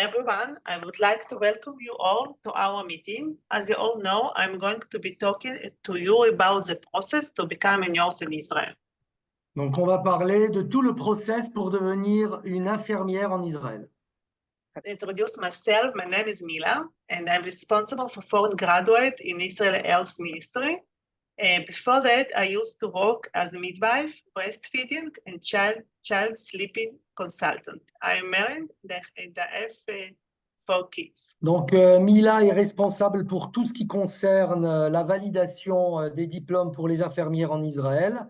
everyone. I would like to welcome you all to our meeting. As you all know, I'm going to be talking to you about the process to become a nurse in Israel. Donc, on va parler de tout le process pour devenir une infirmière en Israël. To introduce myself, my name is Mila, and I'm responsible for foreign graduate in Israel Health Ministry. Before that, I used to work as a midwife, breastfeeding, and child sleeping consultant. I'm married and I have 4 kids. Donc, Mila est responsable pour tout ce qui concerne la validation des diplômes pour les infirmières en Israël.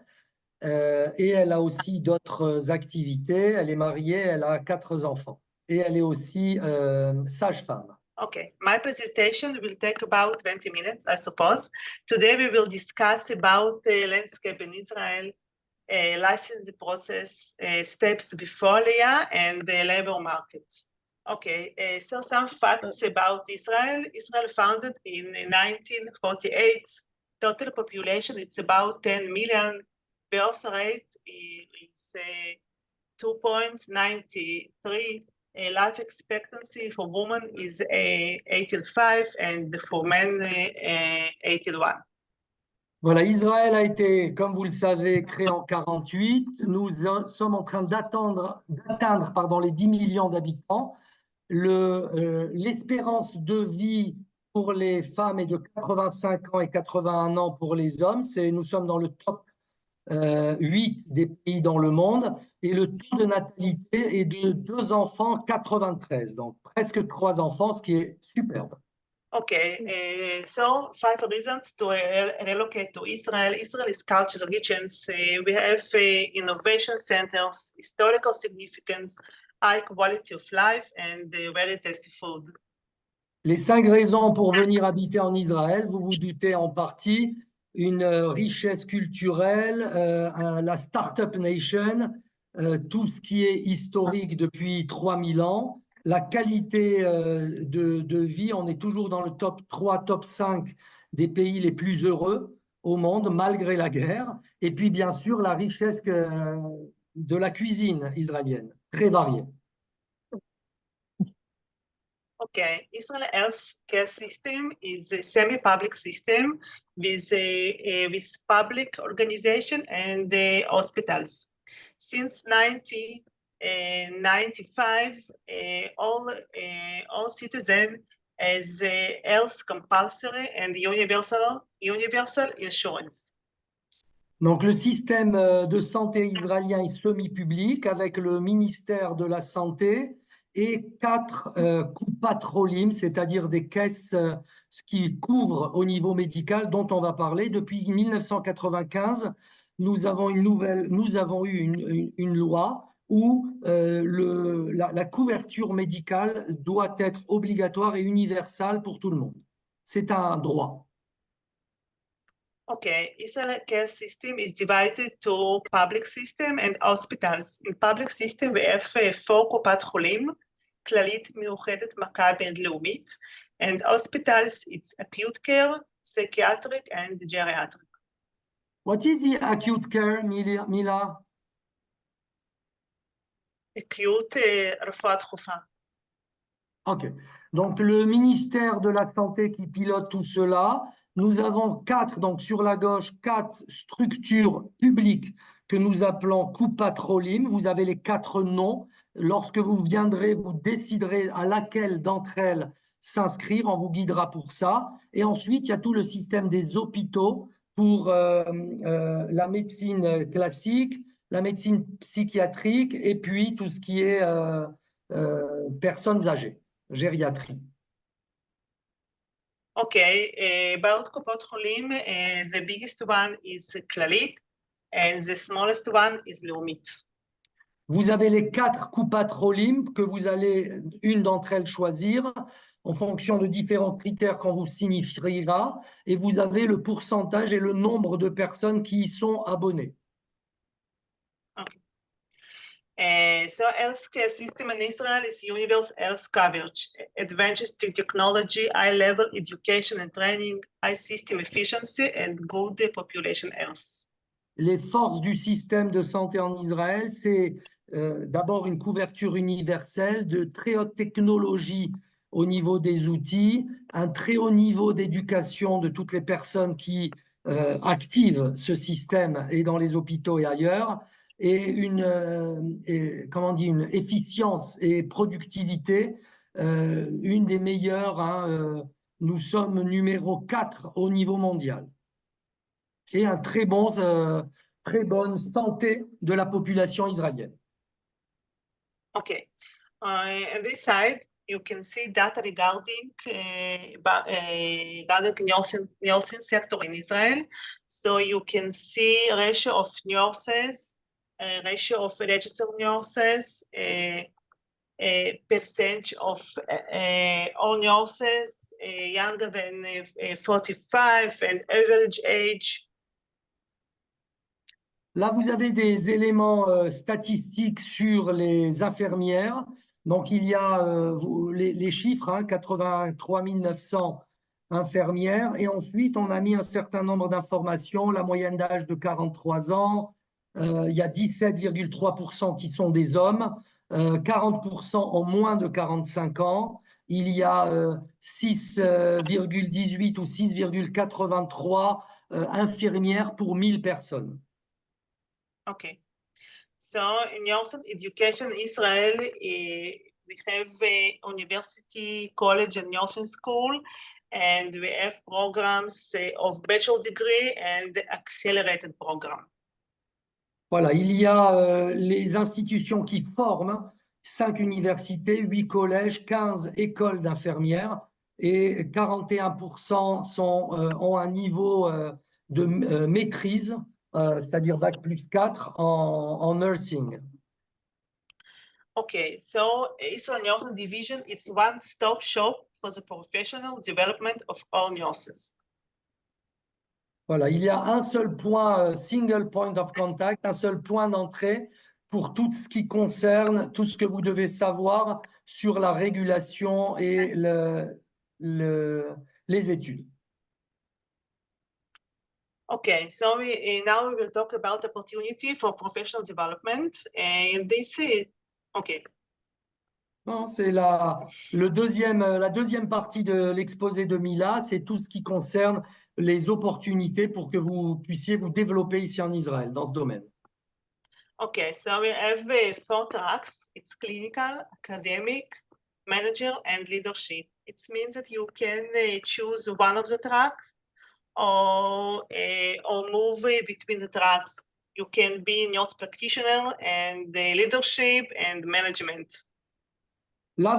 Et elle a aussi d'autres activités. Elle est mariée, elle a 4 enfants. Et elle est aussi sage-femme. Okay, my presentation will take about 20 minutes, I suppose. Today we will discuss about the landscape in Israel, licensing process, steps before Aliyah, and the labor market. Okay, so some facts about Israel. Israel founded in 1948. Total population, it's about 10 million. Birth rate is 2.93. Life expectancy for women is 85 and for men 81. Voilà, Israël a été, comme vous le savez, créé en 48. Nous sommes en train d'atteindre les 10 millions d'habitants. L'espérance de vie pour les femmes est de 85 ans et 81 ans pour les hommes. Nous sommes dans le top 8 des pays dans le monde. Et le taux de natalité est de 2 enfants 93, donc presque 3 enfants, ce qui est superbe. Okay, so 5 reasons to relocate to Israel. Israel is cultural regions. We have innovation centers, historical significance, high quality of life, and very tasty food. Les 5 raisons pour venir habiter en Israël, vous vous doutez en partie, une richesse culturelle, la Startup Nation, tout ce qui est historique depuis 3000 ans, la qualité de vie, on est toujours dans le top 3, top 5 des pays les plus heureux au monde, malgré la guerre, et puis bien sûr la richesse de la cuisine israélienne, très variée. Okay, Israel healthcare system is a semi-public system with public organization and hospitals. Since 1995, all citizens has health compulsory and universal insurance. Donc, le système de santé israélien est semi-public avec le ministère de la Santé et 4 coupatrolim, c'est-à-dire des caisses qui couvrent au niveau médical dont on va parler. Depuis 1995, nous avons eu une loi où la couverture médicale doit être obligatoire et universelle pour tout le monde. C'est un droit. Okay, Israel care system is divided to public system and hospitals. In public system, we have 4 קופות חולים, כללית, מאוחדת, מכבי and לאומית. And hospitals, it's acute care, psychiatric and geriatric. What is the acute care, Mila? Acute, רפואה דחופה. Ok. Donc, le ministère de la Santé qui pilote tout cela, nous avons 4, donc sur la gauche, 4 structures publiques que nous appelons coupatrolim. Vous avez les 4 noms. Lorsque vous viendrez, vous déciderez à laquelle d'entre elles s'inscrire. On vous guidera pour ça. Et ensuite, il y a tout le système des hôpitaux pour la médecine classique, la médecine psychiatrique et puis tout ce qui est personnes âgées, gériatrie. Okay, about קופות חולים, the biggest one is כללית, and the smallest one is לאומית. Vous avez les 4 coupatrolim que vous allez, une d'entre elles, choisir en fonction de différents critères qu'on vous signifiera, et vous avez le pourcentage et le nombre de personnes qui y sont abonnées. Okay. So healthcare system in Israel is universal health coverage, advances to technology, high level education and training, high system efficiency and good population health. Les forces du système de santé en Israël, c'est d'abord une couverture universelle, de très haute technologie au niveau des outils, un très haut niveau d'éducation de toutes les personnes qui activent ce système et dans les hôpitaux et ailleurs, et comment on dit, une efficience et productivité, une des meilleures, hein, nous sommes numéro 4 au niveau mondial. Et un très bonne santé de la population israélienne. Okay. On this side, you can see data regarding nursing sector in Israel. So you can see ratio of nurses, ratio of registered nurses, percentage of all nurses younger than 45 and average age. Là, vous avez des éléments statistiques sur les infirmières. Donc, il y a les chiffres, hein, 83 900 infirmières. Et ensuite, on a mis un certain nombre d'informations. La moyenne d'âge de 43 ans. Il y a 17,3% qui sont des hommes. 40% ont moins de 45 ans. Il y a 6,18 ou 6,83 infirmières pour 1000 personnes. Okay. So in nursing education in Israel, we have a university, college, and nursing school, and we have programs of bachelor degree and accelerated program. Voilà, il y a les institutions qui forment 5 universités, 8 collèges, 15 écoles d'infirmières et 41% ont un niveau de maîtrise, c'est-à-dire Bac plus 4 en nursing. Okay, so Israel Nursing Division, it's one-stop shop for the professional development of all nurses. Voilà, il y a un seul point, single point of contact, un seul point d'entrée pour tout ce qui concerne tout ce que vous devez savoir sur la régulation et les études. Okay, so now we will talk about opportunity for professional development, and this is okay. Bon, c'est la deuxième partie de l'exposé de Mila, c'est tout ce qui concerne les opportunités pour que vous puissiez vous développer ici en Israël dans ce domaine. Okay, so we have 4 tracks. It's clinical, academic, manager, and leadership. It means that you can choose one of the tracks or move between the tracks. You can be nurse practitioner and leadership and management. Là,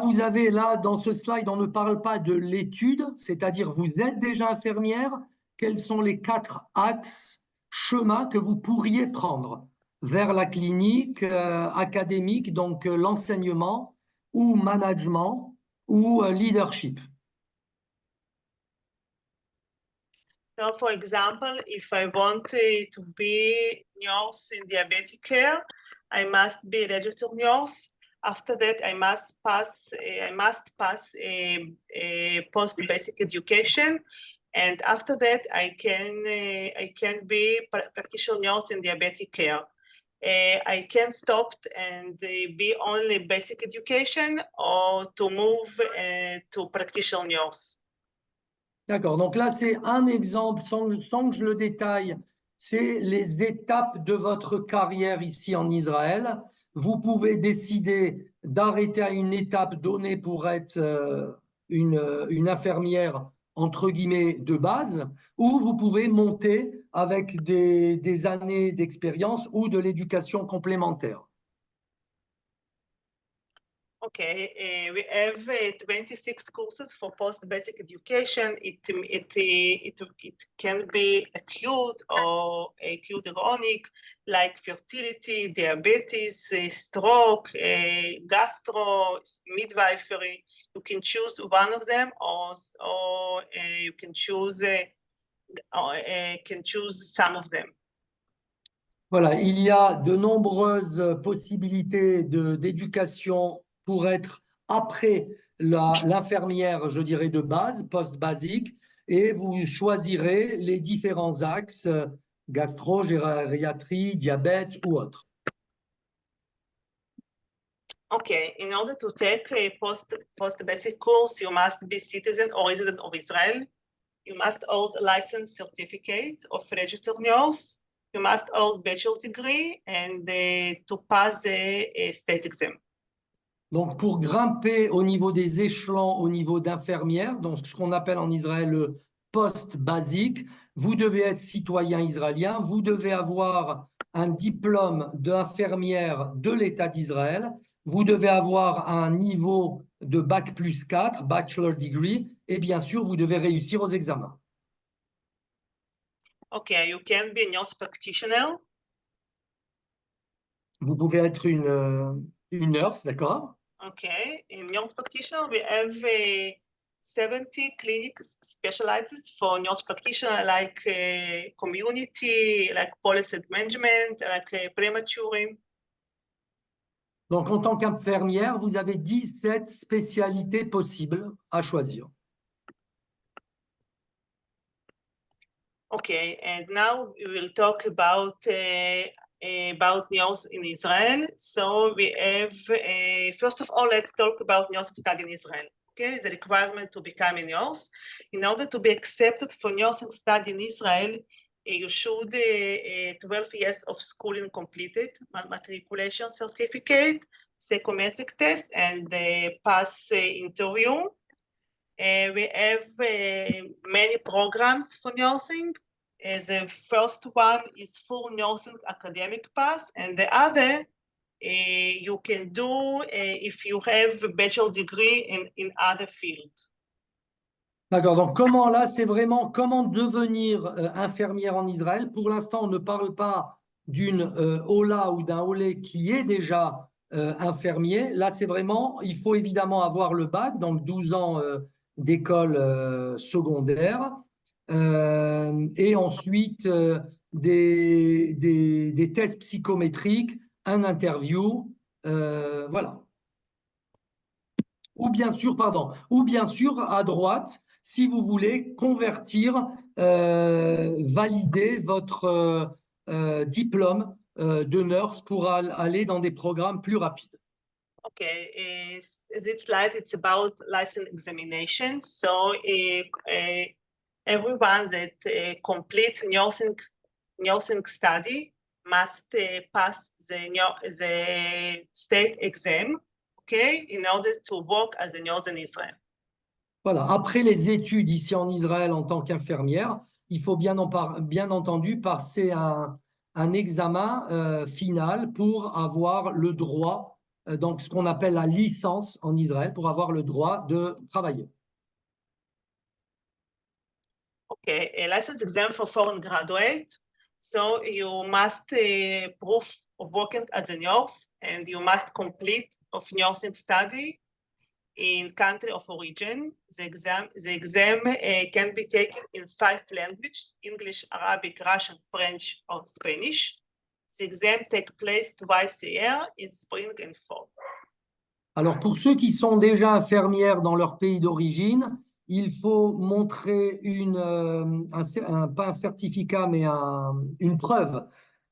dans ce slide, on ne parle pas de l'étude, c'est-à-dire vous êtes déjà infirmière. Quels sont les 4 axes, chemins que vous pourriez prendre vers la clinique académique, donc l'enseignement ou management ou leadership? So, for example, if I want to be nurse in diabetic care, I must be a registered nurse. After that, I must pass a post-basic education, and after that, I can be practitioner nurse in diabetic care. I can stop and be only basic education, or to move to practitioner nurse. D'accord, donc là c'est un exemple, sans que je le détaille, c'est les étapes de votre carrière ici en Israël. Vous pouvez décider d'arrêter à une étape donnée pour être une infirmière entre guillemets de base, ou vous pouvez monter avec des années d'expérience ou de l'éducation complémentaire. Okay, we have 26 courses for post-basic education. It can be acute or acute chronic, like fertility, diabetes, stroke, gastro, midwifery. You can choose one of them, or you can choose some of them. Voilà, il y a de nombreuses possibilités d'éducation pour être après l'infirmière, je dirais, de base, post-basique, et vous choisirez les différents axes, gastro, gériatrie, diabète ou autres. Okay, in order to take a post-basic course, you must be citizen or resident of Israel. You must hold a license certificate of registered nurse. You must hold bachelor degree and to pass the state exam. Donc, pour grimper au niveau des échelons, au niveau d'infirmière, donc ce qu'on appelle en Israël le poste basique, vous devez être citoyen israélien, vous devez avoir un diplôme d'infirmière de l'État d'Israël, vous devez avoir un niveau de bac plus 4, bachelor degree, et bien sûr, vous devez réussir aux examens. Okay, you can be a nurse practitioner. Vous pouvez être une nurse, d'accord? Okay, in nurse practitioner, we have 70 clinics specialized for nurse practitioner, like community, like policy management, like premature. Donc, en tant qu'infirmière, vous avez 17 spécialités possibles à choisir. Okay, and now we will talk about nurse in Israel. So we have, first of all, let's talk about nursing study in Israel. Okay, the requirement to become a nurse. In order to be accepted for nursing study in Israel, you should 12 years of schooling completed, matriculation certificate, psychometric test, and pass interview. We have many programs for nursing. The first one is full nursing academic pass, and the other you can do if you have a bachelor degree in other fields. D'accord, donc comment là, c'est vraiment comment devenir infirmière en Israël. Pour l'instant, on ne parle pas d'une Ola ou d'un Olé qui est déjà infirmier. Là, c'est vraiment, il faut évidemment avoir le bac, donc 12 ans d'école secondaire, et ensuite des tests psychométriques, un interview, voilà. Ou bien sûr, pardon, ou bien sûr à droite, si vous voulez convertir, valider votre diplôme de nurse pour aller dans des programmes plus rapides. Okay, this slide it's about license examination. So everyone that complete nursing study must pass the state exam, okay, in order to work as a nurse in Israel. Voilà. Après les études ici en Israël en tant qu'infirmière, il faut bien entendu passer un examen final pour avoir le droit, donc ce qu'on appelle la licence en Israël, pour avoir le droit de travailler. Okay, a license exam for foreign graduate. So you must prove of working as a nurse, and you must complete of nursing study in country of origin. The exam can be taken in 5 languages: English, Arabic, Russian, French, or Spanish. The exam takes place twice a year in spring and fall. Alors, pour ceux qui sont déjà infirmières dans leur pays d'origine, il faut montrer pas un certificat, mais une preuve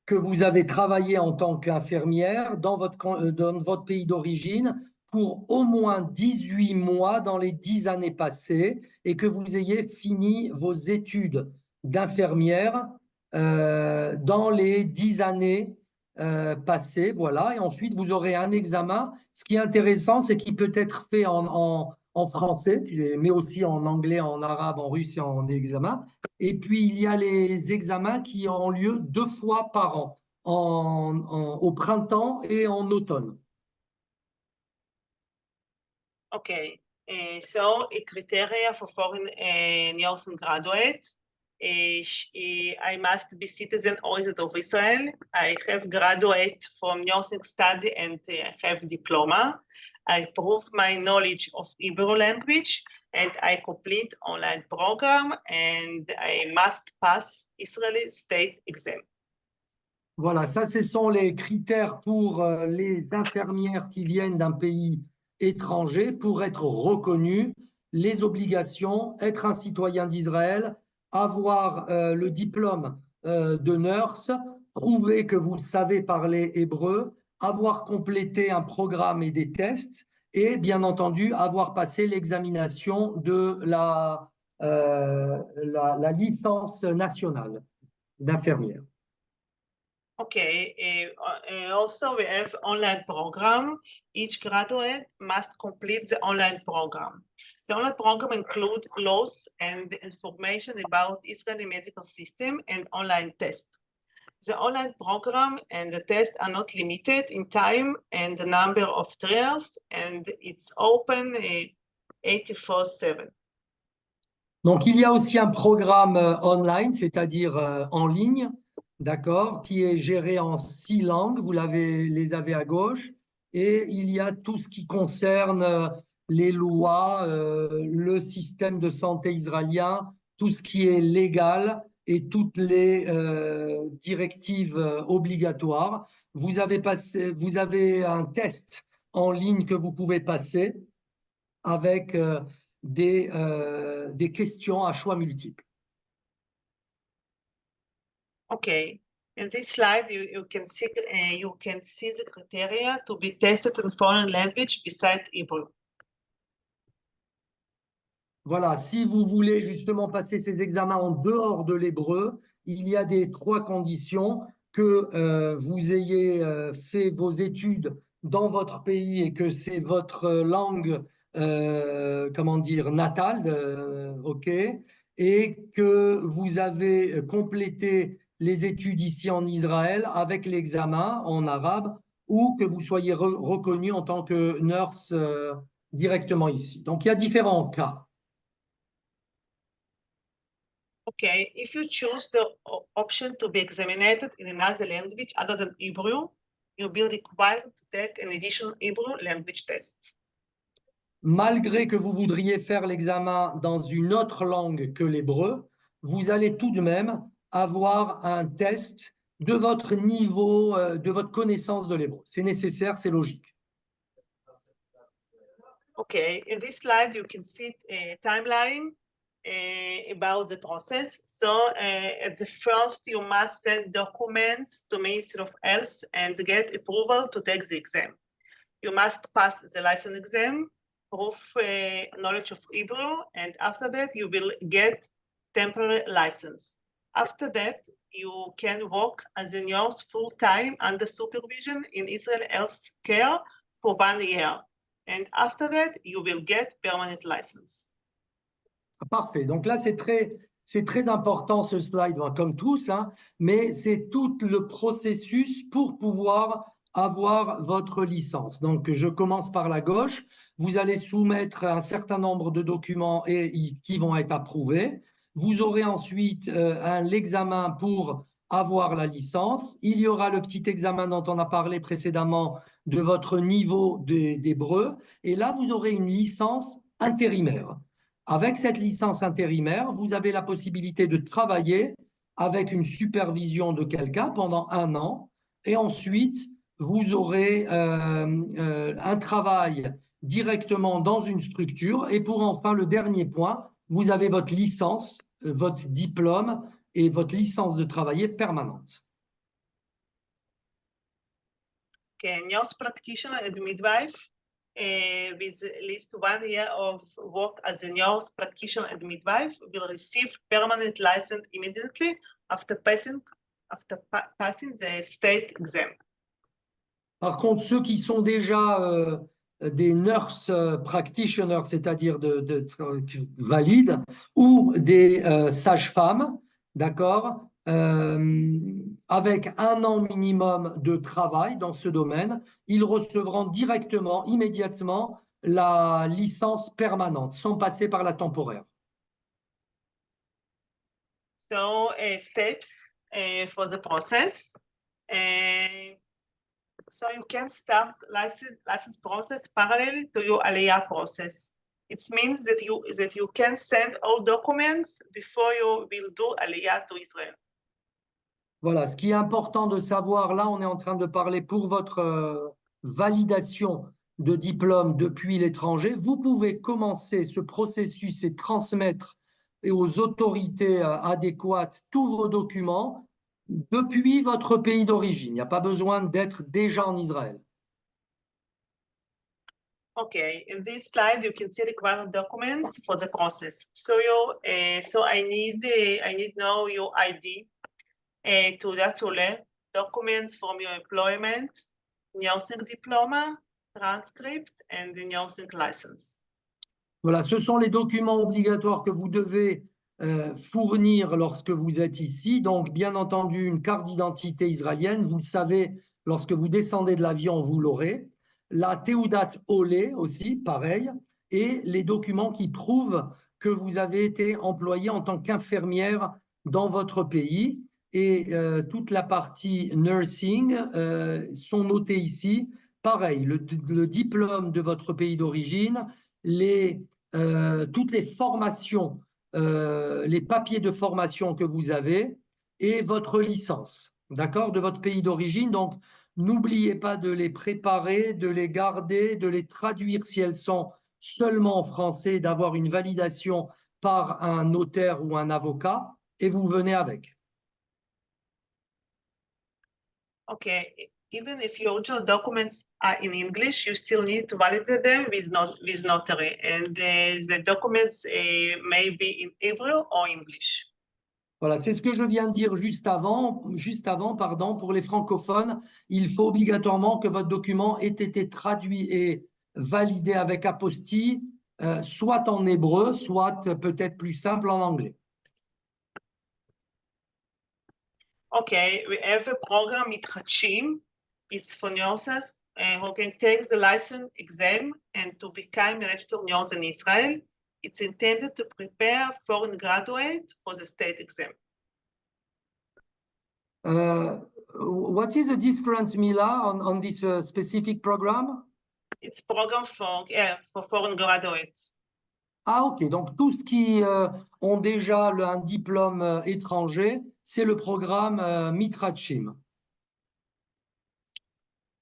que vous avez travaillé en tant qu'infirmière dans votre pays d'origine pour au moins 18 mois dans les 10 années passées et que vous ayez fini vos études d'infirmière dans les 10 années passées. Voilà. Et ensuite, vous aurez un examen. Ce qui est intéressant, c'est qu'il peut être fait en français, mais aussi en anglais, en arabe, en russe et en examen. Et puis, il y a les examens qui ont lieu 2 fois par an, au printemps et en automne. Okay, so a criteria for foreign nursing graduate. I must be citizen or resident of Israel. I have graduate from nursing study and have diploma. I prove my knowledge of Hebrew language and I complete online program and I must pass Israeli state exam. Voilà, ça, ce sont les critères pour les infirmières qui viennent d'un pays étranger pour être reconnues, les obligations, être un citoyen d'Israël, avoir le diplôme de nurse, prouver que vous savez parler hébreu, avoir complété un programme et des tests, et bien entendu avoir passé l'examination de la licence nationale d'infirmière. Okay, also we have online program. Each graduate must complete the online program. The online program includes laws and information about Israeli medical system and online test. The online program and the test are not limited in time and the number of trials, and it's open 84/7. Donc, il y a aussi un programme online, c'est-à-dire en ligne, d'accord, qui est géré en 6 langues. Vous les avez à gauche. Et il y a tout ce qui concerne les lois, le système de santé israélien, tout ce qui est légal et toutes les directives obligatoires. Vous avez un test en ligne que vous pouvez passer avec des questions à choix multiples. Okay, in this slide you can see the criteria to be tested in foreign language besides Hebrew. Voilà, si vous voulez justement passer ces examens en dehors de l'hébreu, il y a des 3 conditions que vous ayez fait vos études dans votre pays et que c'est votre langue, comment dire, natale, ok, et que vous avez complété les études ici en Israël avec l'examen en arabe ou que vous soyez reconnu en tant que nurse directement ici. Donc il y a différents cas. Okay, if you choose the option to be examined in another language other than Hebrew, you'll be required to take an additional Hebrew language test. Malgré que vous voudriez faire l'examen dans une autre langue que l'hébreu, vous allez tout de même avoir un test de votre niveau, de votre connaissance de l'hébreu. C'est nécessaire, c'est logique. Okay, in this slide you can see a timeline about the process. So at the first you must send documents to Ministry of Health and get approval to take the exam. You must pass the license exam, prove knowledge of Hebrew, and after that you will get temporary license. After that, you can work as a nurse full-time under supervision in Israel Health Care for 1 year. And after that, you will get permanent license. Parfait. Donc là, c'est très important ce slide, comme tous, hein, mais c'est tout le processus pour pouvoir avoir votre licence. Donc, je commence par la gauche. Vous allez soumettre un certain nombre de documents qui vont être approuvés. Vous aurez ensuite l'examen pour avoir la licence. Il y aura le petit examen dont on a parlé précédemment de votre niveau d'hébreu. Et là, vous aurez une licence intérimaire. Avec cette licence intérimaire, vous avez la possibilité de travailler avec une supervision de quelqu'un pendant 1 an et ensuite, vous aurez un travail directement dans une structure. Et pour enfin le dernier point, vous avez votre licence, votre diplôme et votre licence de travailler permanente. Okay, nurse practitioner and midwife with at least 1 year of work as a nurse practitioner and midwife will receive permanent license immediately after passing the state exam. Par contre, ceux qui sont déjà des nurse practitioners, c'est-à-dire valides, ou des sages-femmes, d'accord, avec 1 an minimum de travail dans ce domaine, ils recevront directement, immédiatement, la licence permanente, sans passer par la temporaire. So steps for the process. So you can start license process parallel to your Aliyah process. It means that you can send all documents before you will do Aliyah to Israel. Voilà, ce qui est important de savoir, là, on est en train de parler pour votre validation de diplôme depuis l'étranger. Vous pouvez commencer ce processus et transmettre aux autorités adéquates tous vos documents depuis votre pays d'origine. Il n'y a pas besoin d'être déjà en Israël. Okay, in this slide you can see required documents for the process. So I need know your ID, תעודת עולה, documents from your employment, nursing diploma, transcript, and the nursing license. Voilà, ce sont les documents obligatoires que vous devez fournir lorsque vous êtes ici. Donc, bien entendu, une carte d'identité israélienne, vous le savez, lorsque vous descendez de l'avion, vous l'aurez. La Teudat Olé aussi, pareil, et les documents qui prouvent que vous avez été employé en tant qu'infirmière dans votre pays. Et toute la partie nursing sont notés ici. Pareil, le diplôme de votre pays d'origine, toutes les formations, les papiers de formation que vous avez et votre licence, d'accord, de votre pays d'origine. Donc, n'oubliez pas de les préparer, de les garder, de les traduire si elles sont seulement en français, d'avoir une validation par un notaire ou un avocat, et vous venez avec. Okay, even if your original documents are in English, you still need to validate them with notary, and the documents may be in Hebrew or English. Voilà, c'est ce que je viens de dire juste avant, pardon, pour les francophones. Il faut obligatoirement que votre document ait été traduit et validé avec apostille, soit en hébreu, soit peut-être plus simple en anglais. Okay, we have a program מתחדשים. It's for nurses who can take the license exam and to become a registered nurse in Israel. It's intended to prepare foreign graduates for the state exam. What is the difference, Mila, on this specific program? It's program for foreign graduates. Ah, ok. Donc, tous qui ont déjà un diplôme étranger, c'est le programme Mitrachim.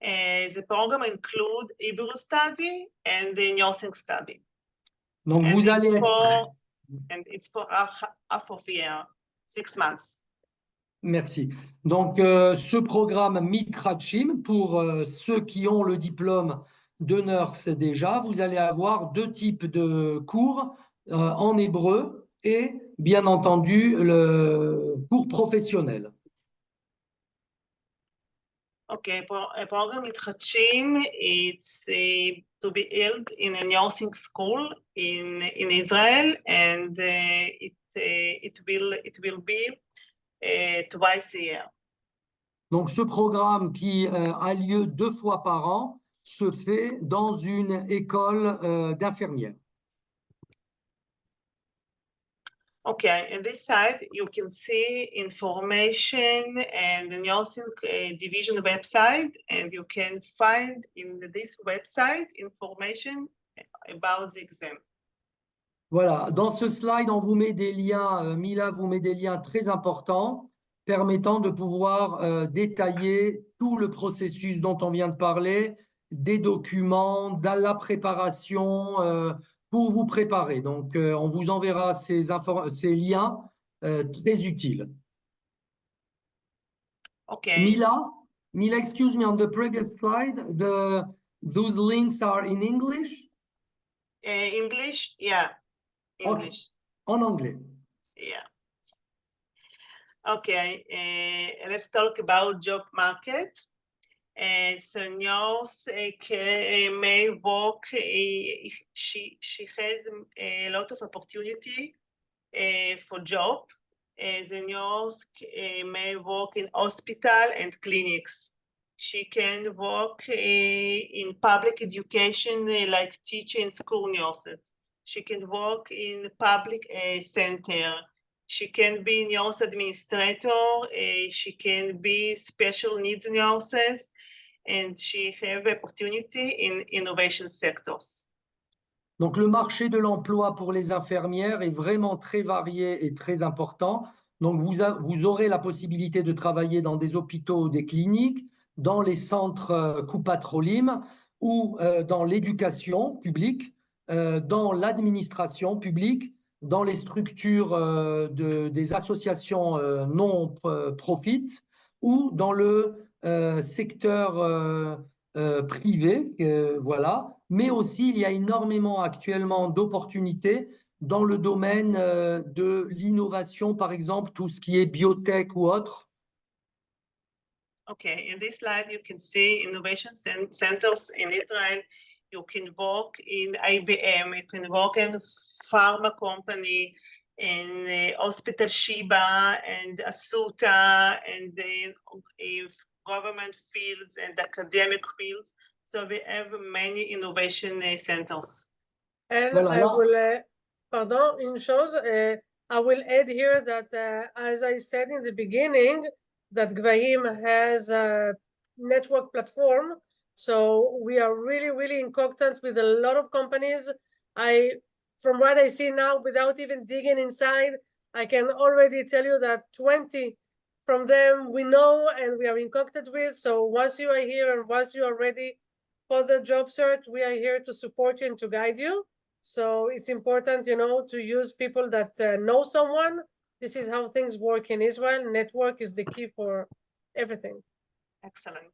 The program include Hebrew study and the nursing study. Donc, And vous allez être... it's for half of a year, 6 months. Merci. Donc, ce programme Mitrachim, pour ceux qui ont le diplôme de nurse déjà, vous allez avoir deux types de cours en hébreu et, bien entendu, le cours professionnel. Okay, a program מתחדשים, it's to be held in a nursing school in Israel, and it will be twice a year. Donc, ce programme qui a lieu 2 fois par an se fait dans une école d'infirmières. Okay, on this side, you can see information and the nursing division website, and you can find in this website information about the exam. Voilà, dans ce slide, on vous met des liens, Mila vous met des liens très importants permettant de pouvoir détailler tout le processus dont on vient de parler, des documents, de la préparation pour vous préparer. Donc, on vous enverra ces liens très utiles. Okay. Mila, excuse me, on the previous slide, those links are in English? English, yeah. English. Okay. En anglais. Yeah. Okay, let's talk about job market. Seniors may work, she has a lot of opportunity for job. Seniors may work in hospital and clinics. She can work in public education like teacher and school nurses. She can work in public center. She can be nurse administrator. She can be special needs nurses, and she have opportunity in innovation sectors. Donc, le marché de l'emploi pour les infirmières est vraiment très varié et très important. Donc, vous aurez la possibilité de travailler dans des hôpitaux ou des cliniques, dans les centres Kupatrolim ou dans l'éducation publique, dans l'administration publique, dans les structures des associations non-profit ou dans le secteur privé, voilà. Mais aussi, il y a énormément actuellement d'opportunités dans le domaine de l'innovation, par exemple, tout ce qui est biotech ou autre. Okay, in this slide, you can see innovation centers in Israel. You can work in IBM, you can work in pharma company, in Hospital Sheba and Asuta, and in government fields and academic fields. So we have many innovation centers. And Voilà, I là. will, pardon, une chose, I will add here that, as I said in the beginning, that Gvahim has a network platform. So we are really, really in contact with a lot of companies. From what I see now, without even digging inside, I can already tell you that 20 from them we know and we are in contact with. So once you are here and once you are ready for the job search, we are here to support you and to guide you. So it's important, you know, to use people that know someone. This is how things work in Israel. Network is the key for everything. Excellent.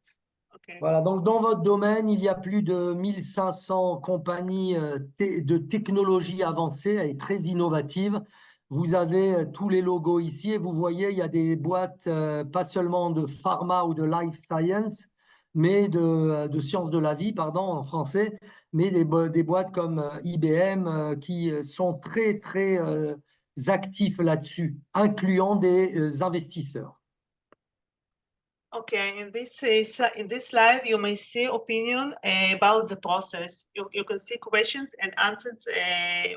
Okay. Voilà, donc dans votre domaine, il y a plus de 1500 compagnies de technologie avancée et très innovatives. Vous avez tous les logos ici et vous voyez, il y a des boîtes pas seulement de pharma ou de life science, mais de sciences de la vie, pardon, en français, mais des boîtes comme IBM qui sont très, très actifs là-dessus, incluant des investisseurs. Okay, in this slide, you may see opinion about the process. You can see questions and answers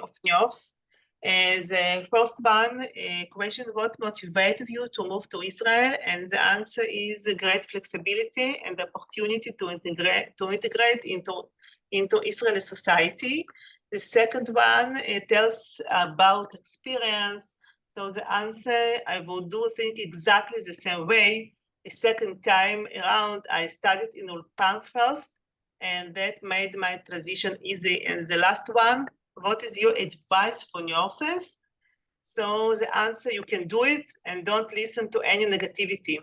of yours. The first one question: what motivated you to move to Israel? And the answer is great flexibility and the opportunity to integrate into Israeli society. The second one tells about experience. So the answer, I will do think exactly the same way. The second time around, I studied in Ulpan first, and that made my transition easy. And the last one, what is your advice for nurses? So the answer, you can do it and don't listen to any negativity.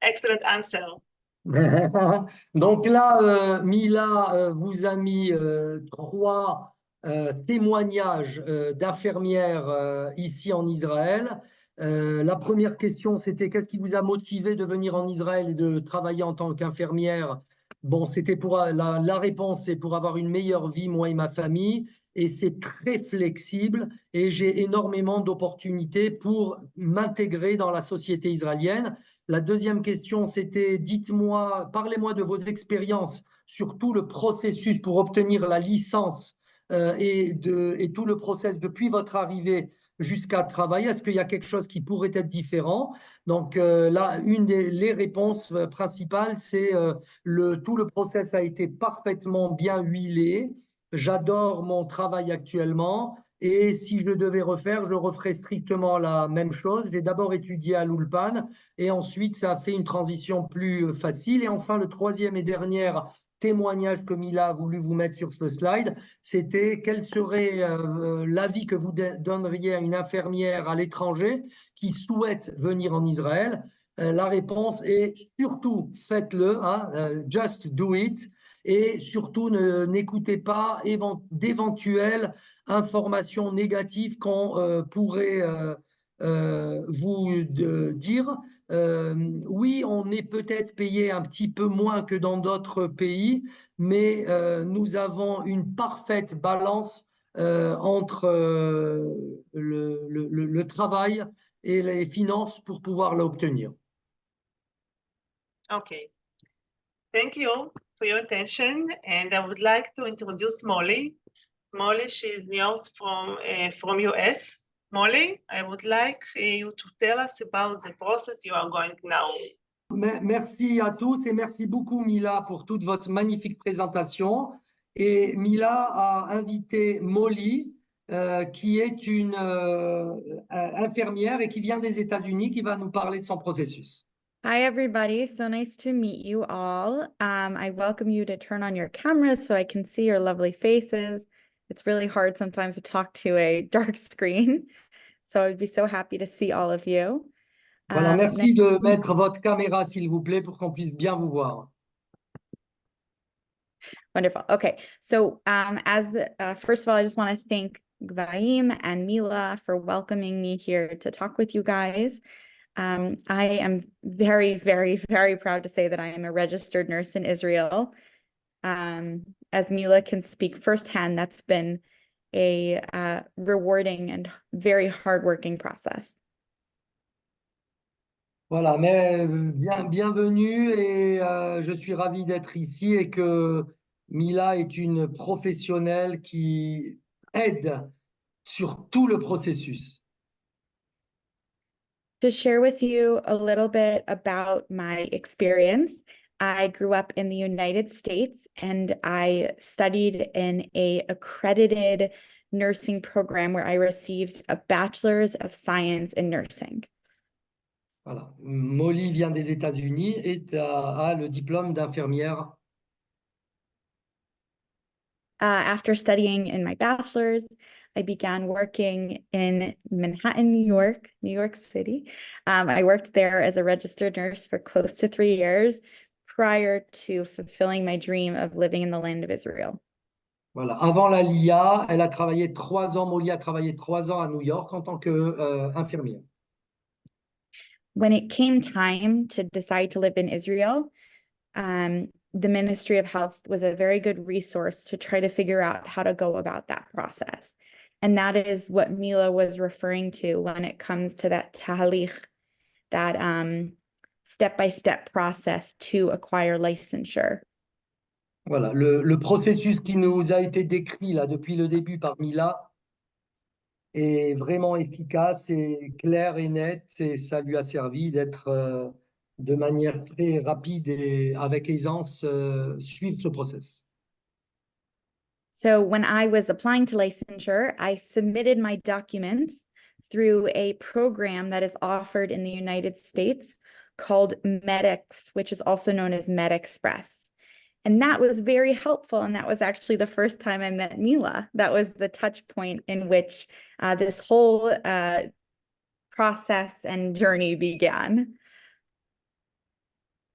Excellent answer. Donc là, Mila vous a mis trois témoignages d'infirmières ici en Israël. La première question, c'était qu'est-ce qui vous a motivé de venir en Israël et de travailler en tant qu'infirmière? Bon, c'était pour la réponse, c'est pour avoir une meilleure vie, moi et ma famille, et c'est très flexible et j'ai énormément d'opportunités pour m'intégrer dans la société israélienne. La deuxième question, c'était dites-moi, parlez-moi de vos expériences sur tout le processus pour obtenir la licence et tout le process depuis votre arrivée jusqu'à travailler. Est-ce qu'il y a quelque chose qui pourrait être différent? Donc là, les réponses principales, c'est tout le process a été parfaitement bien huilé. J'adore mon travail actuellement. Et si je devais refaire, je referais strictement la même chose. J'ai d'abord étudié à l'Ulpan et ensuite ça a fait une transition plus facile. Et enfin, le troisième et dernier témoignage que Mila a voulu vous mettre sur ce slide, c'était quel serait l'avis que vous donneriez à une infirmière à l'étranger qui souhaite venir en Israël. La réponse est surtout faites-le, hein, just do it. Et surtout, n'écoutez pas d'éventuelles informations négatives qu'on pourrait vous dire. Oui, on est peut-être payé un petit peu moins que dans d'autres pays, mais nous avons une parfaite balance entre le travail et les finances pour pouvoir l'obtenir. Okay. Thank you for your attention. And I would like to introduce Molly. Molly, she is news from US. Molly, I would like you to tell us about the process you are going now. Merci à tous et merci beaucoup Mila pour toute votre magnifique présentation. Et Mila a invité Molly, qui est une infirmière et qui vient des États-Unis, qui va nous parler de son processus. Hi, everybody. So nice to meet you all. I welcome you to turn on your cameras so I can see your lovely faces. It's really hard sometimes to talk to a dark screen. So I'd be so happy to see all of you. Voilà, Um, merci de mettre votre caméra, s'il vous plaît, pour qu'on puisse bien vous voir. Wonderful. Okay. So first of all, I just want to thank Gvahim and Mila for welcoming me here to talk with you guys. I am very, very, very proud to say that I am a registered nurse in Israel. As Mila can speak firsthand, that's been a rewarding and very hardworking process. Voilà, mais bienvenue et je suis ravi d'être ici et que Mila est une professionnelle qui aide sur tout le processus. To share with you a little bit about my experience, I grew up in the United States and I studied in an accredited nursing program where I received a bachelor's of science in nursing. Voilà. Molly vient des États-Unis et a le diplôme d'infirmière. After studying in my bachelor's, I began working in Manhattan, New York City. I worked there as a registered nurse for close to 3 years prior to fulfilling my dream of living in the land of Israel. Voilà. Avant la LIA, elle a travaillé 3 ans, Molly a travaillé 3 ans à New York en tant qu'infirmière. When it came time to decide to live in Israel, the Ministry of Health was a very good resource to try to figure out how to go about that process. And that is what Mila was referring to when it comes to that tahalich, that step-by-step process to acquire licensure. Voilà, le processus qui nous a été décrit là depuis le début par Mila est vraiment efficace et clair et net et ça lui a servi d'être de manière très rapide et avec aisance suivre ce process. So when I was applying to licensure, I submitted my documents through a program that is offered in the United States called MedEx, which is also known as MedExpress. And that was very helpful. And that was actually the first time I met Mila. That was the touch point in which this whole process and journey began.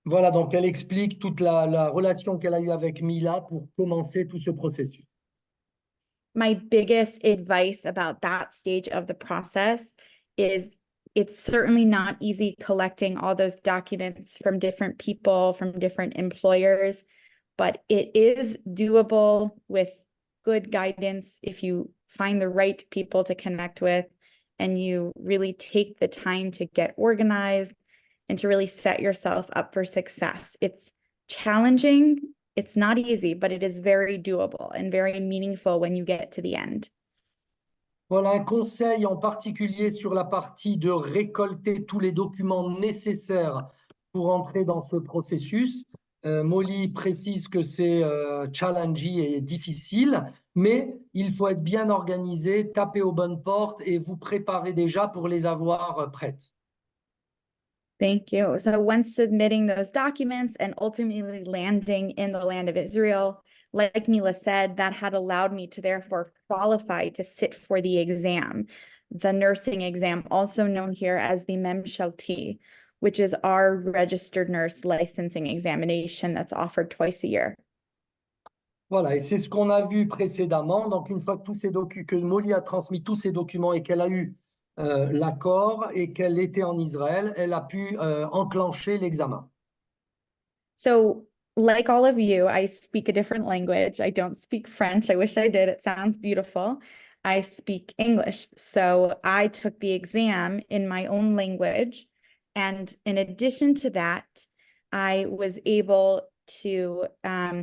Voilà, donc elle explique toute la relation qu'elle a eue avec Mila pour commencer tout ce processus. My biggest advice about that stage of the process is it's certainly not easy collecting all those documents from different people, from different employers, but it is doable with good guidance if you find the right people to connect with and you really take the time to get organized and to really set yourself up for success. It's challenging. It's not easy, but it is very doable and very meaningful when you get to the end. Voilà un conseil en particulier sur la partie de récolter tous les documents nécessaires pour entrer dans ce processus. Molly précise que c'est challenging et difficile, mais il faut être bien organisé, taper aux bonnes portes et vous préparer déjà pour les avoir prêtes. Thank you. So once submitting those documents and ultimately landing in the land of Israel, like Mila said, that had allowed me to therefore qualify to sit for the exam, the nursing exam, also known here as the Memshalti, which is our registered nurse licensing examination that's offered twice a year. Voilà, et c'est ce qu'on a vu précédemment. Donc, une fois que que Molly a transmis tous ces documents et qu'elle a eu l'accord et qu'elle était en Israël, elle a pu enclencher l'examen. So, like all of you, I speak a different language. I don't speak French. I wish I did. It sounds beautiful. I speak English. So I took the exam in my own language. And in addition to that, I was able to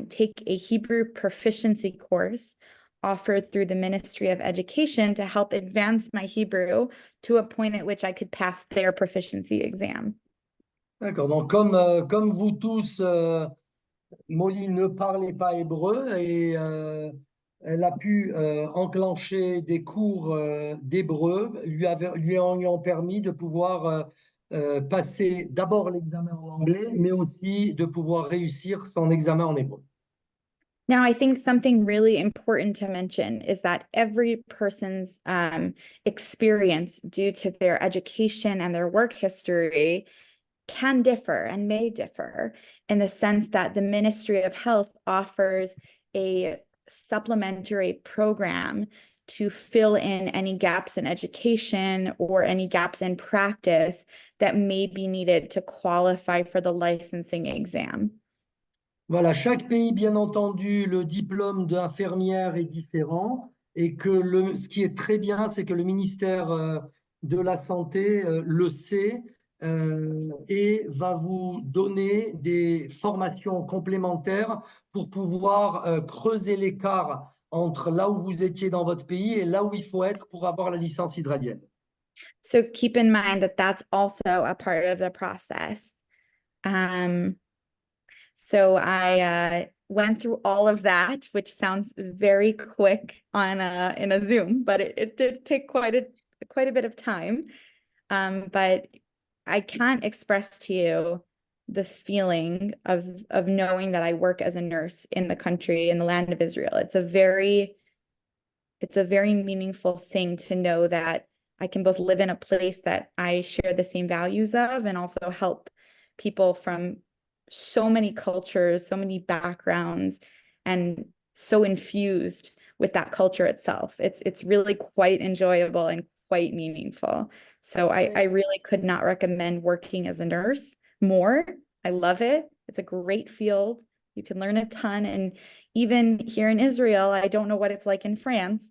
take a Hebrew proficiency course offered through the Ministry of Education to help advance my Hebrew to a point at which I could pass their proficiency exam. D'accord, donc comme vous tous, Molly ne parlait pas hébreu et elle a pu enclencher des cours d'hébreu, lui ont permis de pouvoir passer d'abord l'examen en anglais, mais aussi de pouvoir réussir son examen en hébreu. Now, I think something really important to mention is that every person's experience due to their education and their work history can differ and may differ in the sense that the Ministry of Health offers a supplementary program to fill in any gaps in education or any gaps in practice that may be needed to qualify for the licensing exam. Voilà, chaque pays, bien entendu, le diplôme d'infirmière est différent et que ce qui est très bien, c'est que le ministère de la Santé le sait et va vous donner des formations complémentaires pour pouvoir creuser l'écart entre là où vous étiez dans votre pays et là où il faut être pour avoir la licence israélienne. So keep in mind that that's also a part of the process. So I went through all of that, which sounds very quick on in a Zoom, but it did take quite a bit of time. But I can't express to you the feeling of knowing that I work as a nurse in the country, in the land of Israel. It's a very meaningful thing to know that I can both live in a place that I share the same values of and also help people from so many cultures, so many backgrounds, and so infused with that culture itself. It's really quite enjoyable and quite meaningful. So I really could not recommend working as a nurse more. I love it. It's a great field. You can learn a ton. And even here in Israel, I don't know what it's like in France,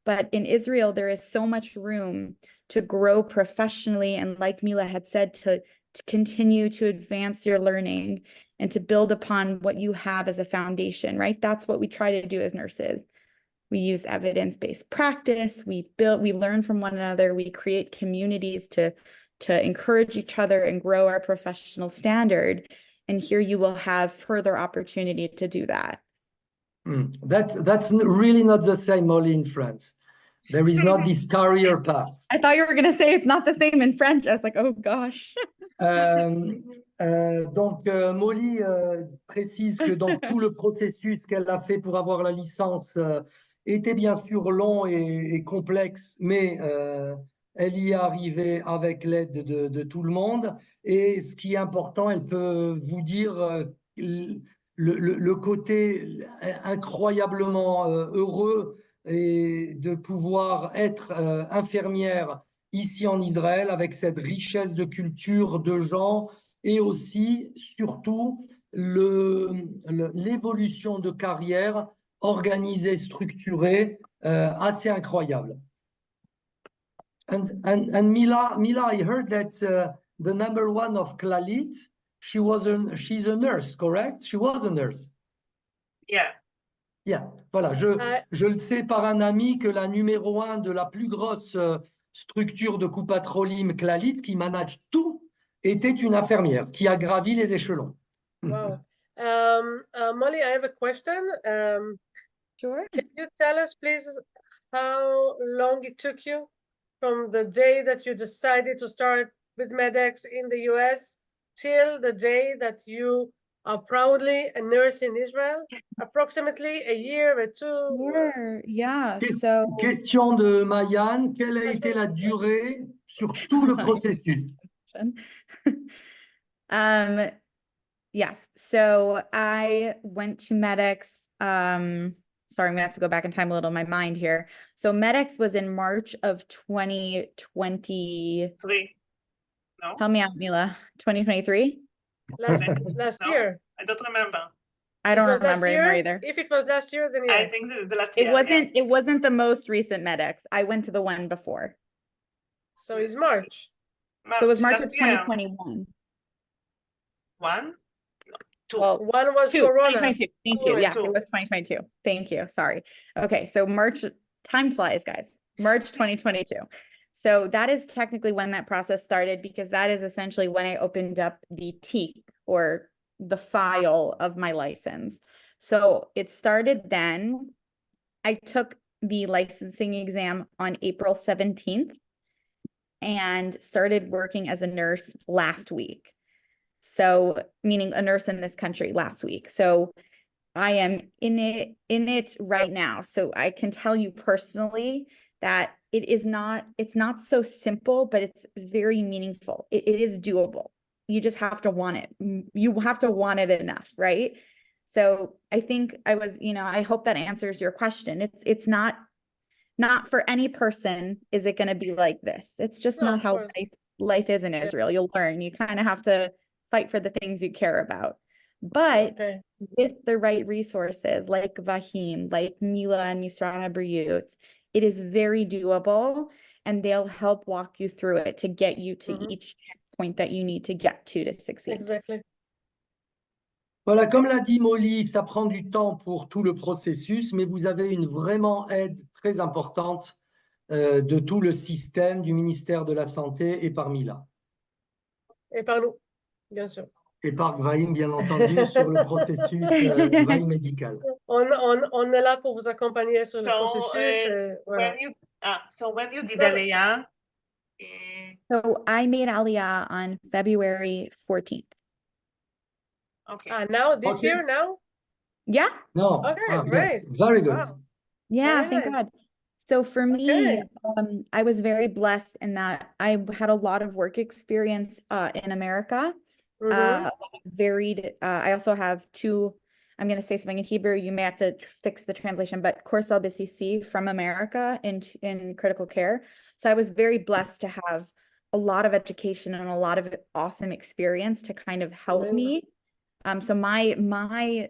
but in Israel, there is so much room to grow professionally. And like Mila had said, to continue to advance your learning and to build upon what you have as a foundation, right? That's what we try to do as nurses. We use evidence-based practice. We learn from one another. We create communities to encourage each other and grow our professional standard. And here you will have further opportunity to do that. That's really not the same, Molly, in France. There is not this career path. I thought you were going to say it's not the same in French. I was like, oh gosh. Donc, Molly précise que dans tout le processus qu'elle a fait pour avoir la licence était bien sûr long et complexe, mais elle y est arrivée avec l'aide de tout le monde. Et ce qui est important, elle peut vous dire le côté incroyablement heureux et de pouvoir être infirmière ici en Israël avec cette richesse de culture, de gens et aussi, surtout, l'évolution de carrière organisée, structurée, assez incroyable. And Mila, I heard that the number one of Clalit, she's a nurse, correct? She was a nurse. Yeah. Yeah, voilà, je le sais par un ami que la numéro 1 de la plus grosse structure de Coupatrolim Clalit, qui manage tout, était une infirmière qui a gravi les échelons. Wow. Molly, I have a question. Sure. Can you tell us, please, how long it took you from the day that you decided to start with MEDEX in the US till the day that you are proudly a nurse in Israel? Approximately a year or two? Sure. Yeah. Question de Mayan, quelle a été la durée sur tout le processus? Yes. So I went to MEDEX. Sorry, I'm gonna have to go back in time a little in my mind here. So MEDEX was in March of 2023. No? Help me out, Mila. 2023? Last No? year. I don't remember. I don't remember anymore either. If it was last year, then yes. I think this is the last year. It wasn't the most recent MEDEX. I went to the one before. So it's March. So it was March of last year. 2021. One? Two. Well, one was two, Corona. 2022. Thank you. Yes, Two. it was 2022. Thank you. Sorry. Okay, so March, time flies, guys. March 2022. So that is technically when that process started, because that is essentially when I opened up the TEEC, or the file of my license. So it started then. I took the licensing exam on April 17th and started working as a nurse last week. So meaning a nurse in this country last week. So I am in it right now. So I can tell you personally that it's not so simple, but it's very meaningful. It is doable. You just have to want it. You have to want it enough, right? So I think I hope that answers your question. It's not for any person is it going to be like this. It's just No, not of how course. life is in Israel. You'll learn. You kind of have to fight for the things you care about. But Okay. with the right resources like Gvahim, like Mila and Misran Habriyut, it is very doable, and they'll help walk you through it to get you to each point that you need to get to succeed. Exactly. Voilà, comme l'a dit Molly, ça prend du temps pour tout le processus, mais vous avez une vraiment aide très importante de tout le système du ministère de la Santé et par Mila. Et par nous, bien sûr. Et par Gvahim, bien entendu, sur le processus Gvahim médical. On est là pour vous accompagner sur le processus. Voilà. When you did Well- Aliyah, So I made Aliyah on February 14th. okay. Now, this Okay. year, now? Yeah. No, Okay, yes, great. very good. Wow. Yeah, Very thank nice. God. So for me, Okay. I was very blessed in that I had a lot of work experience in America. Mhm. Varied. I also have two, I'm going to say something in Hebrew. You may have to fix the translation, but Corsel BCC from America in critical care. So I was very blessed to have a lot of education and a lot of awesome experience to kind of help Amazing. me. So my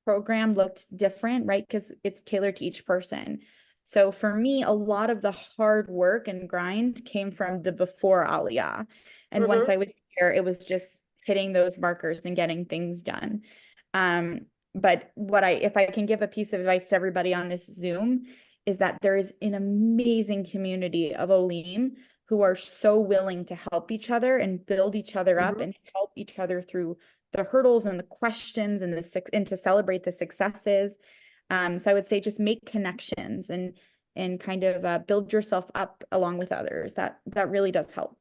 program looked different, right? Because it's tailored to each person. So for me, a lot of the hard work and grind came from the before Aliyah. And once I was here, it was just hitting those markers and getting things done. But if I can give a piece of advice to everybody on this Zoom, is that there is an amazing community of Olim who are so willing to help each other and build each other up and help each other through the hurdles and the questions and to celebrate the successes. So I would say just make connections and kind of build yourself up along with others. That really does help.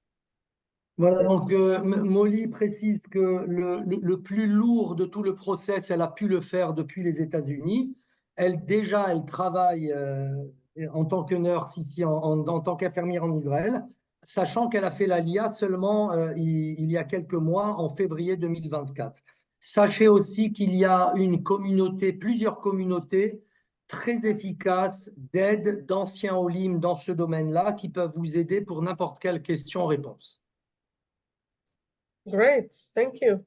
Voilà, donc Molly précise que le plus lourd de tout le process, elle a pu le faire depuis les États-Unis. Elle travaille en tant que nurse ici, en tant qu'infirmière en Israël, sachant qu'elle a fait l'ALIA seulement il y a quelques mois, en février 2024. Sachez aussi qu'il y a plusieurs communautés très efficaces d'aide d'anciens Olim dans ce domaine-là qui peuvent vous aider pour n'importe quelle question-réponse. Great. Thank you.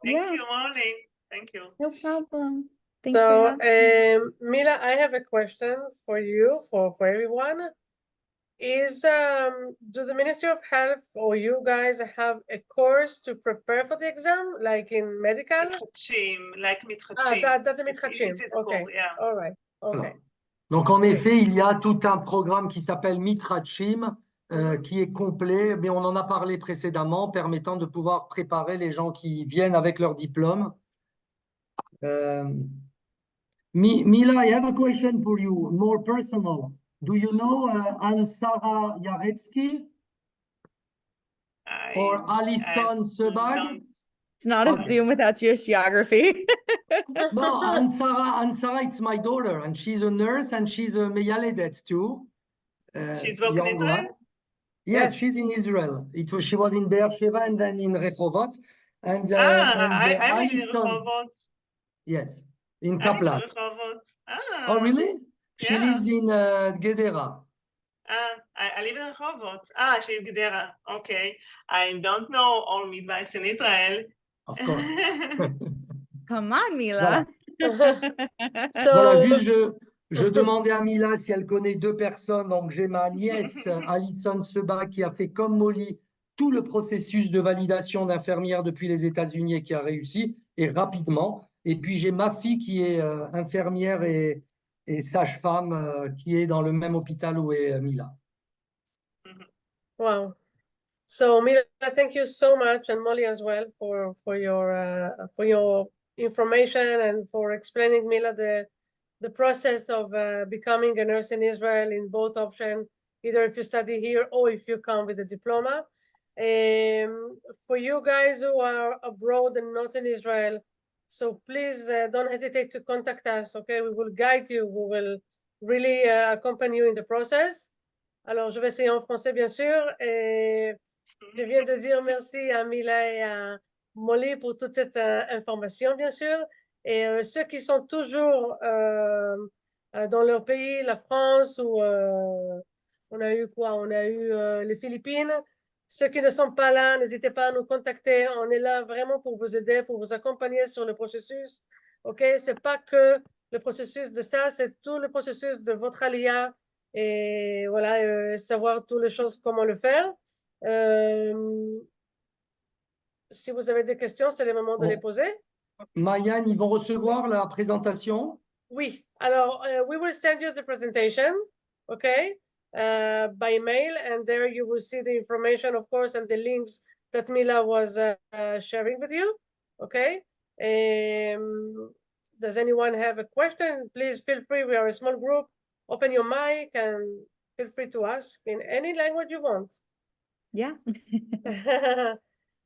Thank you, Molly. Thank you. No problem. Thanks So, for having me. Mila, I have a question for you, for everyone. Do the Ministry of Health or you guys have a course to prepare for the exam, like in medical? מתחדשים. That's a מתחדשים. It's Okay. cool, yeah. All right. Okay. Alors, donc, en effet, il y a tout un programme qui s'appelle Mitrachim, qui est complet, mais on en a parlé précédemment, permettant de pouvoir préparer les gens qui viennent avec leur diplôme. Mila, I have a question for you, more personal. Do you know Anne-Sarah Yaretsky or Alison Sebag? It's not a Zoom without Jewish geography. No, Anne-Sarah, it's my daughter, and she's a nurse, and she's a Meyaledet too. She's working in Israel? Yes, she's in Israel. She was in Be'er Sheva and then in Rehovot. And I live in Alison, Rehovot. yes, in I live in Kaplan. Rehovot. Oh, really? She Yeah. lives in Gedera. I live in Rehovot. She's Gdera. Okay. I don't know all midwives in Israel. Of course. Come on, Mila. Voilà, juste je demandais à Mila si elle connaît deux personnes. Donc, j'ai ma nièce Alison Seba qui a fait comme Molly tout le processus de validation d'infirmière depuis les États-Unis et qui a réussi, et rapidement. Et puis, j'ai ma fille qui est infirmière et sage-femme qui est dans le même hôpital où est Mila. Wow. So Mila, thank you so much, and Molly as well for your information and for explaining, Mila, the process of becoming a nurse in Israel in both options, either if you study here or if you come with a diploma. For you guys who are abroad and not in Israel, So please don't hesitate to contact us, okay? We will guide you, we will really accompany you in the process. Alors, je vais essayer en français, bien sûr. Et je viens de dire merci à Mila et à Molly pour toute cette information, bien sûr. Et ceux qui sont toujours dans leur pays, la France, ou on a eu quoi? On a eu les Philippines. Ceux qui ne sont pas là, n'hésitez pas à nous contacter. On est là vraiment pour vous aider, pour vous accompagner sur le processus. OK? C'est pas que le processus de ça, c'est tout le processus de votre alia et voilà, savoir toutes les choses, comment le faire. Si vous avez des questions, c'est le moment de les poser. Mayan, ils vont recevoir la présentation. Oui, alors, we will send you the presentation, okay, by mail, and there you will see the information, of course, and the links that Mila was sharing with you, okay? Does anyone have a question? Please feel free, we are a small group. Open your mic and feel free to ask in any language you want. Yeah.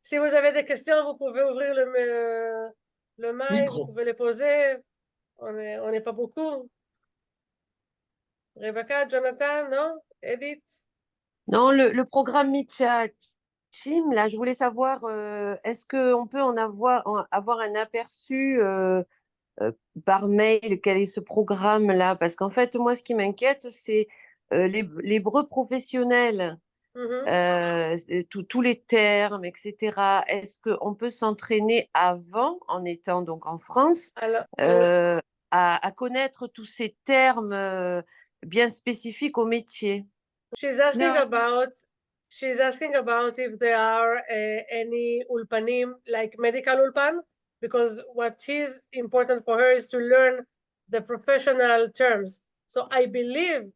Si vous avez des questions, vous pouvez ouvrir le mic, Micro. vous pouvez les poser. On n'est pas beaucoup. Rebecca, Jonathan, non? Edith? Non, le programme Chim, là, je voulais savoir, est-ce qu'on peut avoir un aperçu par mail, quel est ce programme-là? Parce qu'en fait, moi, ce qui m'inquiète, c'est l'hébreu professionnel, tous les termes, etc. Est-ce qu'on peut s'entraîner avant, en étant donc en France, Alors, à connaître tous ces termes bien spécifiques au métier? she's asking No. about if there are any ulpanim, like medical ulpan, because what is important for her is to learn the professional terms. So I believe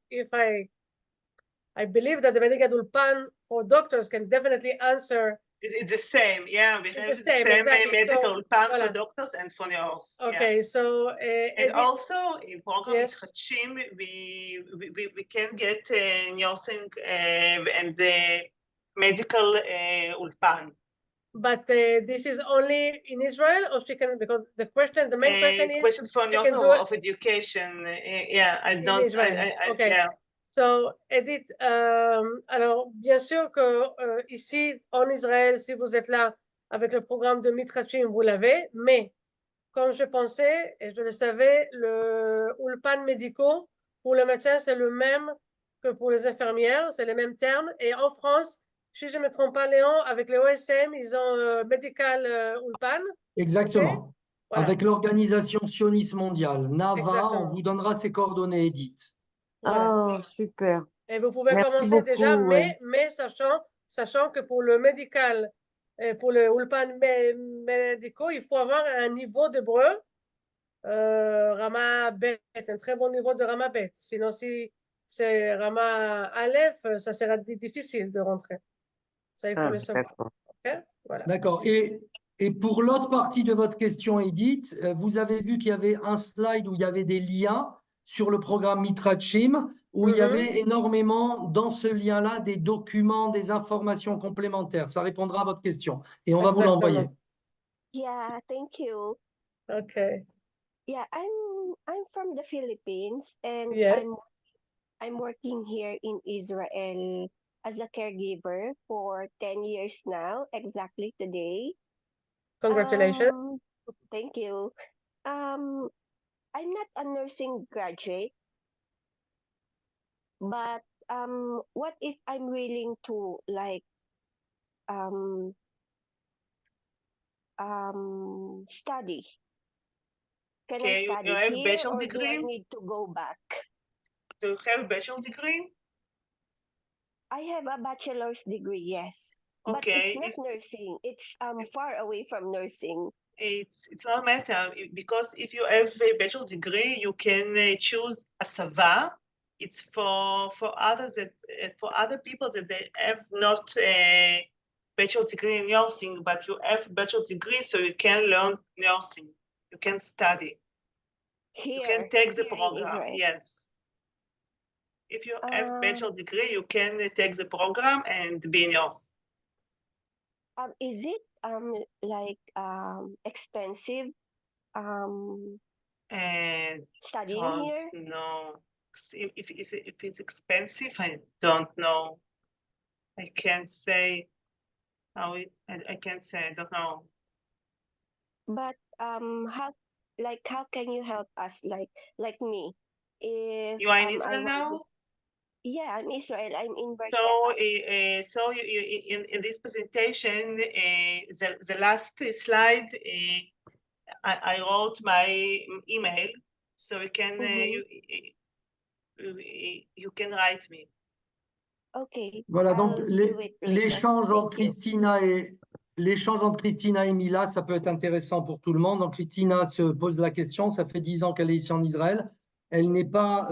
that the medical ulpan for doctors can definitely answer. It's the same, yeah. We It's have the same, exactly. medical plan for voilà. doctors and for nurse. Okay, yeah. so And Edith, also in program yes. Chim, we can get nursing and the medical ulpan. But this is only in Israel, or she can, because the main question It's is question for she nurse can do it of education. Yeah, I in don't. Israel. Okay. Yeah. So, Edith, alors, bien sûr que ici, en Israël, si vous êtes là avec le programme de Mitrachim, vous l'avez, mais comme je pensais, et je le savais, le ulpan médicaux, pour le médecin, c'est le même que pour les infirmières, c'est les mêmes termes. Et en France, si je ne me trompe pas, Léon, avec les OSM, ils ont Medical Ulpan. Exactement. Okay? Voilà. Avec l'organisation sioniste mondiale, NAVA, Exactement. on vous donnera ses coordonnées, Edith. Voilà. Ah, super. Et vous pouvez Merci commencer beaucoup, déjà, ouais. mais sachant que pour le médical, pour le ulpan médicaux, il faut avoir un niveau d'hébreu, Rama Bet, un très bon niveau de Rama Bet. Sinon, si c'est Rama Aleph, ça sera difficile de rentrer. Ça, il faut le savoir. D'accord. Okay? Voilà. D'accord. Et pour l'autre partie de votre question, Edith, vous avez vu qu'il y avait un slide où il y avait des liens sur le programme Mitrachim, où il y avait énormément dans ce lien-là des documents, des informations complémentaires. Ça répondra à votre question. Et on va vous l'envoyer. Yeah, thank you. Okay. Yeah, I'm from the Philippines, and Yes. I'm working here in Israel as a caregiver for 10 years now, exactly today. Congratulations. Thank you. I'm not a nursing graduate, but what if I'm willing to study? Can I Okay, study you have here, bachelor or do I degree? need to go back? Do you have a bachelor degree? I have a bachelor's degree, yes. But Okay. it's not nursing. It's far away from nursing. It's not matter because if you have a bachelor degree, you can choose a sava. It's for others that for other people that they have not a bachelor degree in nursing, but you have bachelor degree, so you can learn nursing. You can study. Here, you can take the here in program. Israel. Yes. If you have bachelor degree, you can take the program and be a nurse. Is it expensive And studying don't here? know if it's expensive. I don't know. I can't say how I can't say. I don't know. But how can you help us, like me, if You are in I Israel want now? to? Yeah, I'm Israel. I'm in So, Beersheba. so in this presentation, the last slide, I wrote my email, so you can you can write me. Okay, Voilà, donc I'll do it later. l'échange entre Thank you. L'échange entre Christina et Mila, ça peut être intéressant pour tout le monde. Donc, Christina se pose la question, ça fait 10 ans qu'elle est ici en Israël. Elle n'est pas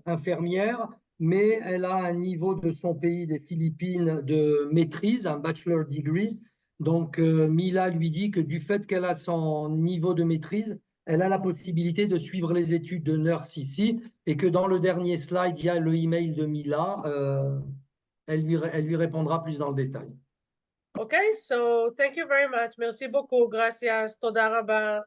infirmière, mais elle a un niveau de son pays, des Philippines, de maîtrise, un bachelor degree. Donc, Mila lui dit que du fait qu'elle a son niveau de maîtrise, elle a la possibilité de suivre les études de nurse ici et que dans le dernier slide, il y a le email de Mila. Elle lui répondra plus dans le détail. Okay, so thank you very much. Merci beaucoup. Gracias. Toda raba.